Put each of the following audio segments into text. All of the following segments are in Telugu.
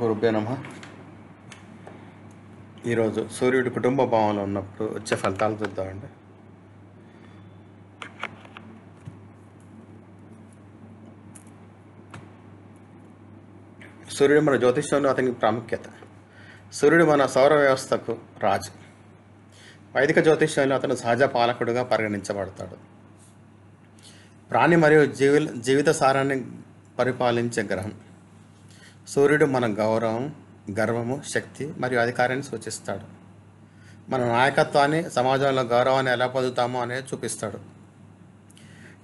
గురుభ్యో నమః. ఈరోజు సూర్యుడి కుటుంబ భావంలో ఉన్నప్పుడు వచ్చే ఫలితాలు చూద్దామండి. సూర్యుడు మన జ్యోతిష్యంలో అతనికి ప్రాముఖ్యత. సూర్యుడు మన సౌర వ్యవస్థకు రాజు. వైదిక జ్యోతిష్యంలో అతను సహజ పాలకుడుగా పరిగణించబడతాడు. ప్రాణి మరియు జీవిత సారాన్ని పరిపాలించే గ్రహం. సూర్యుడు మన గౌరవం, గర్వము, శక్తి మరియు అధికారాన్ని సూచిస్తాడు. మన నాయకత్వాన్ని, సమాజంలో గౌరవాన్ని ఎలా పొందుతామో అనేది చూపిస్తాడు.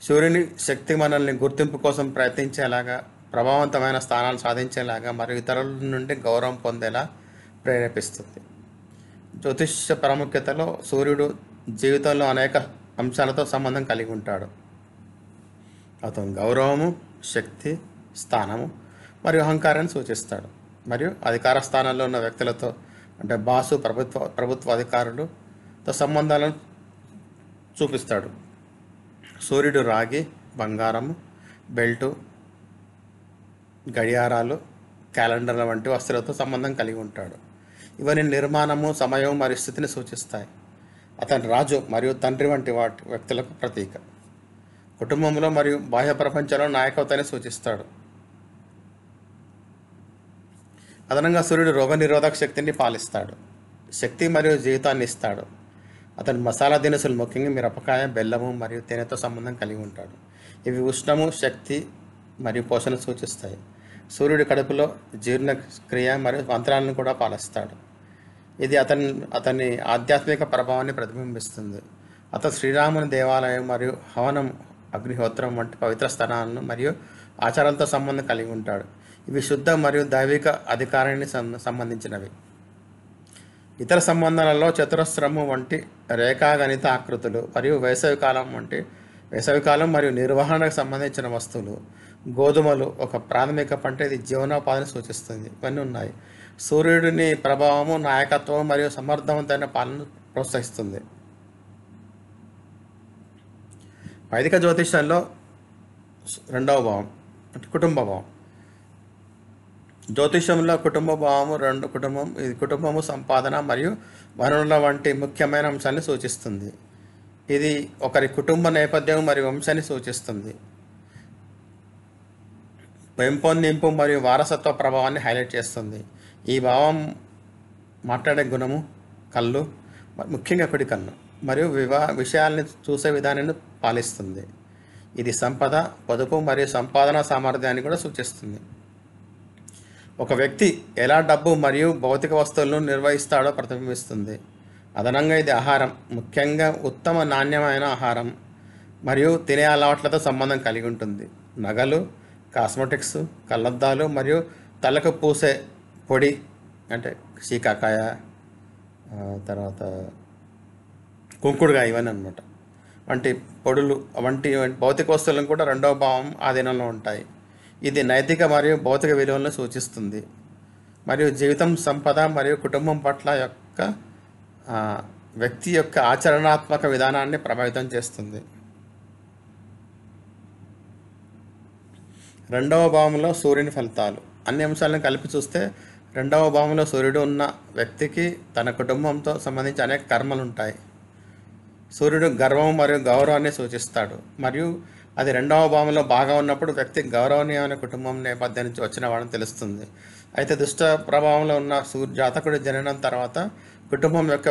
సూర్యుని శక్తి మనల్ని గుర్తింపు కోసం ప్రయత్నించేలాగా, ప్రభావవంతమైన స్థానాలు సాధించేలాగా మరియు ఇతరుల నుండి గౌరవం పొందేలా ప్రేరేపిస్తుంది. జ్యోతిష్య ప్రాముఖ్యతలో సూర్యుడు జీవితంలో అనేక అంశాలతో సంబంధం కలిగి ఉంటాడు. అతను గౌరవము, శక్తి, స్థానము మరియు అహంకారాన్ని సూచిస్తాడు. మరియు అధికార స్థానంలో ఉన్న వ్యక్తులతో అంటే బాసు, ప్రభుత్వ అధికారులతో సంబంధాలను చూపిస్తాడు. సూర్యుడు రాగి, బంగారము, బెల్టు, గడియారాలు, క్యాలెండర్ల వంటి వస్తువులతో సంబంధం కలిగి ఉంటాడు. ఇవన్నీ నిర్మాణము, సమయం మరియు స్థితిని సూచిస్తాయి. అతను రాజు మరియు తండ్రి వంటి వ్యక్తులకు ప్రతీక. కుటుంబంలో మరియు బాహ్య ప్రపంచంలో నాయకత్వాన్ని సూచిస్తాడు. అదనంగా సూర్యుడు రోగనిరోధక శక్తిని పాలిస్తాడు. శక్తి మరియు జీవితాన్ని ఇస్తాడు. అతను మసాలా దినుసులు, ముఖ్యంగా మిరపకాయ, బెల్లము మరియు తేనెతో సంబంధం కలిగి ఉంటాడు. ఇవి ఉష్ణము, శక్తి మరియు పోషణ సూచిస్తాయి. సూర్యుడి కడుపులో జీర్ణక్రియ మరియు మంత్రాలను కూడా పాలిస్తాడు. ఇది అతని ఆధ్యాత్మిక ప్రభావాన్ని ప్రతిబింబిస్తుంది. అతను శ్రీరాముని దేవాలయం మరియు హవనం, అగ్నిహోత్రం వంటి పవిత్ర స్థానాలను మరియు ఆచారాలతో సంబంధం కలిగి ఉంటాడు. ఇవి శుద్ధ మరియు దైవిక అధికారాన్ని సంబంధించినవి. ఇతర సంబంధాలలో చతురస్రము వంటి రేఖాగణిత ఆకృతులు మరియు వేసవికాలం మరియు నిర్వహణకు సంబంధించిన వస్తువులు. గోధుమలు ఒక ప్రాథమిక పంట, ఇది జీవనోపాధిని సూచిస్తుంది. ఇవన్నీ ఉన్నాయి. సూర్యుడిని ప్రభావము, నాయకత్వం మరియు సమర్థవంతమైన పాలన ప్రోత్సహిస్తుంది. వైదిక జ్యోతిష్యంలో రెండవ భావం అంటే కుటుంబ భావం. జ్యోతిష్యంలో కుటుంబ భావము ఇది కుటుంబము, సంపాదన మరియు వనరుల వంటి ముఖ్యమైన అంశాన్ని సూచిస్తుంది. ఇది ఒకరి కుటుంబ నేపథ్యం మరియు వంశాన్ని సూచిస్తుంది. పెంపొందింపు మరియు వారసత్వ ప్రభావాన్ని హైలైట్ చేస్తుంది. ఈ భావం మాట్లాడే గుణము, కళ్ళు, ముఖ్యంగా కుడి కన్ను మరియు విషయాల్ని చూసే విధానాన్ని పాలిస్తుంది. ఇది సంపద, పొదుపు మరియు సంపాదన సామర్థ్యాన్ని కూడా సూచిస్తుంది. ఒక వ్యక్తి ఎలా డబ్బు మరియు భౌతిక వస్తువులను నిర్వహిస్తాడో ప్రతిబింబిస్తుంది. అదనంగా ఇది ఆహారం, ముఖ్యంగా ఉత్తమ నాణ్యమైన ఆహారం మరియు తినే అలవాట్లతో సంబంధం కలిగి ఉంటుంది. నగలు, కాస్మెటిక్స్, కళ్ళద్దాలు మరియు తలకు పూసే పొడి అంటే శీకాకాయ, తర్వాత కుంకుడుగా, ఇవన్నీ అనమాట వంటి పొడులు వంటి భౌతిక వస్తువులను కూడా రెండవ భావం ఆధీనంలో ఉంటాయి. ఇది నైతిక మరియు భౌతిక విలువలను సూచిస్తుంది మరియు జీవితం, సంపద మరియు కుటుంబం పట్ల వ్యక్తి యొక్క ఆచరణాత్మక విధానాన్ని ప్రభావితం చేస్తుంది. రెండవ భావంలో సూర్యుని ఫలితాలు. అన్ని అంశాలను కలిపి చూస్తే రెండవ భావంలో సూర్యుడు ఉన్న వ్యక్తికి తన కుటుంబంతో సంబంధించి అనేక కర్మలు ఉంటాయి. సూర్యుడు గర్వం మరియు గౌరవాన్ని సూచిస్తాడు మరియు అది రెండవ భావంలో బాగా ఉన్నప్పుడు వ్యక్తి గౌరవనీయమైన కుటుంబం నేపథ్యం నుంచి వచ్చిన వాడని తెలుస్తుంది. అయితే దుష్ట ప్రభావంలో ఉన్న జాతకుడు జననం తర్వాత కుటుంబం యొక్క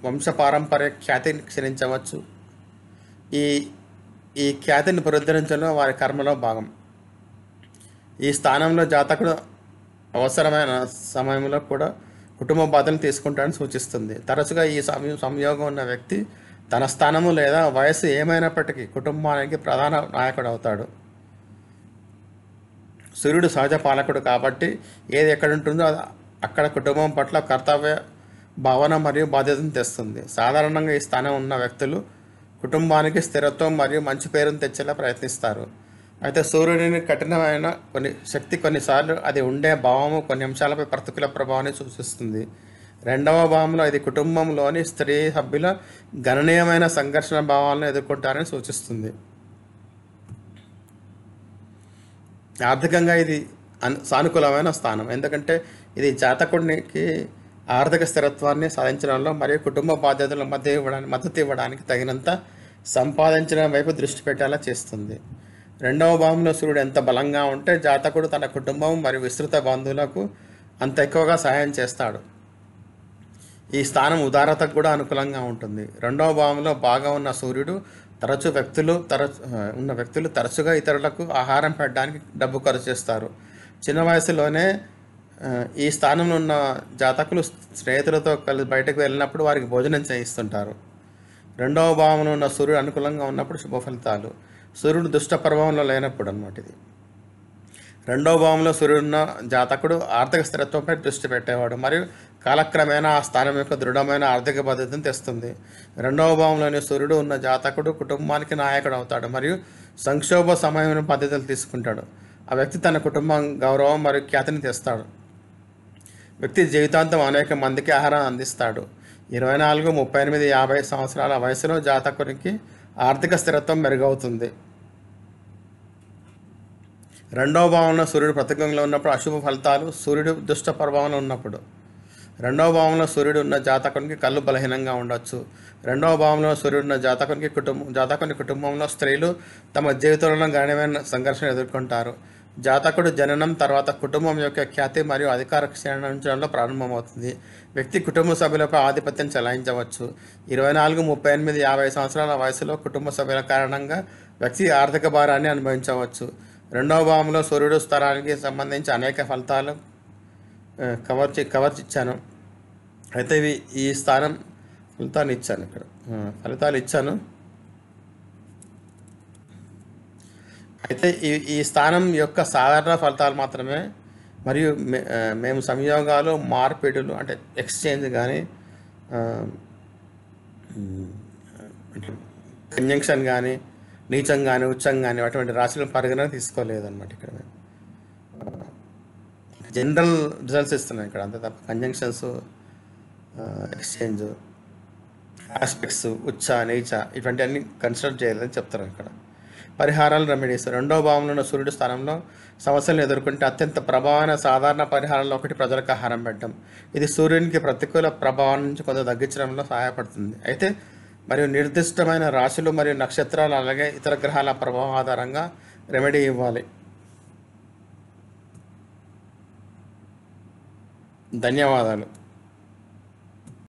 వంశపారంపర్య ఖ్యాతిని క్షీణించవచ్చు. ఈ ఖ్యాతిని పునరుద్ధరించడం వారి కర్మలో భాగం. ఈ స్థానంలో జాతకుడు అవసరమైన సమయంలో కూడా కుటుంబ బాధలను తీసుకుంటాడని సూచిస్తుంది. తరచుగా ఈ సంయోగం ఉన్న వ్యక్తి తన స్థానము లేదా వయస్సు ఏమైనప్పటికీ కుటుంబానికి ప్రధాన నాయకుడు అవుతాడు. సూర్యుడు సహజ పాలకుడు కాబట్టి ఏది ఎక్కడ ఉంటుందో అక్కడ కుటుంబం పట్ల కర్తవ్య భావన మరియు బాధ్యతను తెస్తుంది. సాధారణంగా ఈ స్థానం ఉన్న వ్యక్తులు కుటుంబానికి స్థిరత్వం మరియు మంచి పేరును తెచ్చేలా ప్రయత్నిస్తారు. అయితే సూర్యుడిని కఠినమైన శక్తి కొన్నిసార్లు అది ఉండే భావము కొన్ని అంశాలపై ప్రతికూల ప్రభావాన్ని సూచిస్తుంది. రెండవ భావంలో ఇది కుటుంబంలోని స్త్రీ సభ్యుల గణనీయమైన సంఘర్షణ భావాలను ఎదుర్కొంటారని సూచిస్తుంది. ఆర్థికంగా ఇది సానుకూలమైన స్థానం. ఎందుకంటే ఇది జాతకుడికి ఆర్థిక స్థిరత్వాన్ని సాధించడంలో మరియు కుటుంబ బాధ్యతల మద్దతు ఇవ్వడానికి తగినంత సంపాదించడం వైపు దృష్టి పెట్టేలా చేస్తుంది. రెండవ భావంలో సూర్యుడు ఎంత బలంగా ఉంటే జాతకుడు తన కుటుంబం మరియు విస్తృత బంధువులకు అంత ఎక్కువగా సహాయం చేస్తాడు. ఈ స్థానం ఉదారతకు కూడా అనుకూలంగా ఉంటుంది. రెండవ భావంలో బాగా ఉన్న సూర్యుడు ఉన్న వ్యక్తులు తరచుగా ఇతరులకు ఆహారం పెట్టడానికి డబ్బు ఖర్చు చేస్తారు. చిన్న వయసులోనే ఈ స్థానంలో ఉన్న జాతకులు స్నేహితులతో కలిసి బయటకు వెళ్ళినప్పుడు వారికి భోజనం చేయిస్తుంటారు. రెండవ భావంలో ఉన్న సూర్యుడు అనుకూలంగా ఉన్నప్పుడు శుభ ఫలితాలు. సూర్యుడు దుష్ట ప్రభావంలో లేనప్పుడు అన్నమాట ఇది. రెండవ భావంలో సూర్యుడున్న జాతకుడు ఆర్థిక స్థిరత్వంపై దృష్టి పెట్టేవాడు మరియు కాలక్రమేణా ఆ స్థానం యొక్క దృఢమైన ఆర్థిక భద్రతను తెస్తుంది. రెండవ భావంలోని సూర్యుడు ఉన్న జాతకుడు కుటుంబానికి నాయకుడు అవుతాడు మరియు సంక్షోభ సమయంలో బాధ్యతలు తీసుకుంటాడు. ఆ వ్యక్తి తన కుటుంబం గౌరవం మరియు ఖ్యాతిని తెస్తాడు. వ్యక్తి జీవితాంతం అనేక మందికి ఆహారం అందిస్తాడు. 24, 38, 50 సంవత్సరాల వయసులో జాతకునికి ఆర్థిక స్థిరత్వం మెరుగవుతుంది. రెండవ భావంలో సూర్యుడు ప్రతికూలంలో ఉన్నప్పుడు అశుభ ఫలితాలు. సూర్యుడు దుష్ట ప్రభావంలో ఉన్నప్పుడు రెండవ భావంలో సూర్యుడు ఉన్న జాతకునికి కళ్ళు బలహీనంగా ఉండొచ్చు. రెండవ భావంలో సూర్యుడు ఉన్న జాతకుని కుటుంబంలో స్త్రీలు తమ జీవితంలో గణనీయమైన సంఘర్షణ ఎదుర్కొంటారు. జాతకుడు జననం తర్వాత కుటుంబం యొక్క ఖ్యాతి మరియు అధికార క్షీణించడంలో ప్రారంభమవుతుంది. వ్యక్తి కుటుంబ సభ్యులపై ఆధిపత్యం చెలాయించవచ్చు. 24, 38, 50 సంవత్సరాల వయసులో కుటుంబ సభ్యుల కారణంగా వ్యక్తి ఆర్థిక భారాన్ని అనుభవించవచ్చు. రెండవ భావంలో సూర్యుడు స్థలానికి సంబంధించి అనేక ఫలితాలు కవర్ ఇచ్చాను. అయితే ఈ స్థానం ఫలితాలు ఇచ్చాను. ఇక్కడ ఫలితాలు ఇచ్చాను. అయితే ఈ స్థానం యొక్క సాధారణ ఫలితాలు మాత్రమే మరియు మేము సంయోగాలు, మార్పిడులు అంటే ఎక్స్చేంజ్ కానీ అంటే కంజంక్షన్ కానీ నీచం కానీ ఉచ్చం కానీ అటువంటి రాశులను పరిగణన తీసుకోలేదన్నమాట. ఇక్కడ మేము జనరల్ రిజల్ట్స్ ఇస్తున్నాం ఇక్కడ, అంతే తప్ప కంజంక్షన్స్, ఎక్స్చేంజ్, ఆస్పెక్ట్స్, ఉచ్చ, నీచ ఇటువంటి అన్ని కన్సిడర్ చేయలేదని చెప్తారు ఇక్కడ. పరిహారాలు, రెమెడీస్. రెండవ భావంలో ఉన్న సూర్యుడు స్థానంలో సమస్యలను ఎదుర్కొంటే అత్యంత ప్రభావమైన సాధారణ పరిహారాల్లో ఒకటి ప్రజలకు ఆహారం పెట్టడం. ఇది సూర్యునికి ప్రతికూల ప్రభావం నుంచి కొంత తగ్గించడంలో సహాయపడుతుంది. అయితే మరియు నిర్దిష్టమైన రాశులు మరియు నక్షత్రాలు అలాగే ఇతర గ్రహాల ప్రభావం ఆధారంగా రెమెడీ ఇవ్వాలి. ధన్యవాదాలు.